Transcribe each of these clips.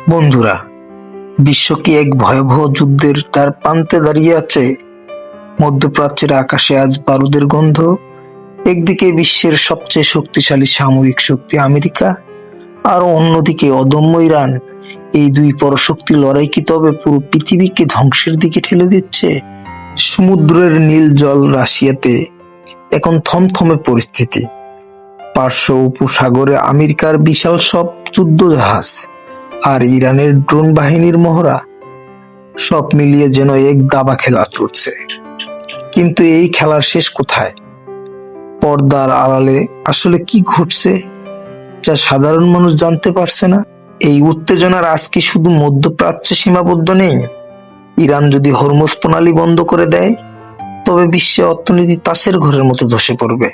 বন্ধুরা, বিশ্ব কি এক ভয়াবহ যুদ্ধের দ্বার প্রান্তে দাঁড়িয়ে আছে? মধ্যপ্রাচ্যের আকাশে আজ বারুদের গন্ধ। একদিকে বিশ্বের সবচেয়ে শক্তিশালী সামরিক শক্তি আমেরিকা, আর অন্যদিকে অদম্য ইরান। এই দুই পরাশক্তি লড়াই কি তবে পুরো পৃথিবীকে ধ্বংসের দিকে ঠেলে দিচ্ছে? সমুদ্রের নীল জল রাশিয়াতে এখন থমথমে পরিস্থিতি। পার্শ্ব উপসাগরে আমেরিকার বিশাল সব যুদ্ধ জাহাজ আর ইরানের ড্রোন বাহিনীর মহড়া, সব মিলিয়ে যেন এক দাবা খেলা চলছে। কিন্তু এই খেলার শেষ কোথায়? পর্দার আড়ালে আসলে কি ঘটছে, যা সাধারণ মানুষ জানতে পারছে না? এই উত্তেজনার আজ কি শুধু মধ্যপ্রাচ্যে সীমাবদ্ধ নেই? ইরান যদি হরমুজ প্রণালী বন্ধ করে দেয়, তবে বিশ্বে অর্থনীতি তাসের ঘরের মতো ধসে পড়বে।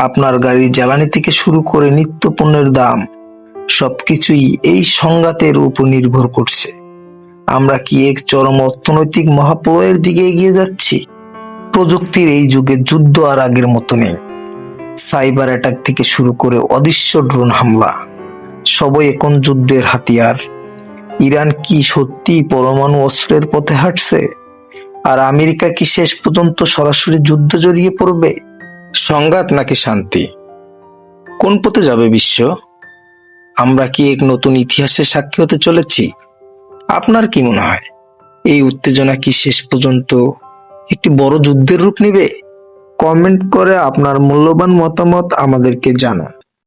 আপনার গাড়ির জ্বালানি থেকে শুরু করে নিত্য পণ্যের দাম, সবকিছুই এই সংঘাতের উপর নির্ভর করছে। আমরা কি এক চরম অর্থনৈতিক মহাপ্রলয়ের দিকে এগিয়ে যাচ্ছি? প্রযুক্তির এই যুগে যুদ্ধ আর আগের মতো নেই। সাইবার অ্যাটাক থেকে শুরু করে অদৃশ্য ড্রোন হামলা, সবই এখন যুদ্ধের হাতিয়ার। ইরান কি সত্যি পরমাণু অস্ত্রের পথে হাঁটছে? আর আমেরিকা কি শেষ পর্যন্ত সরাসরি যুদ্ধে জড়িয়ে পড়বে? সংঘাত নাকি শান্তি, কোন পথে যাবে বিশ্ব? আমরা কি এক নতুন ইতিহাসের সাক্ষী হতে চলেছি? আপনার কি মনে হয়, এই উত্তেজনা কি শেষ পর্যন্ত একটি বড় যুদ্ধের রূপ নেবে? কমেন্ট করে আপনার মূল্যবান মতামত আমাদেরকে জানান।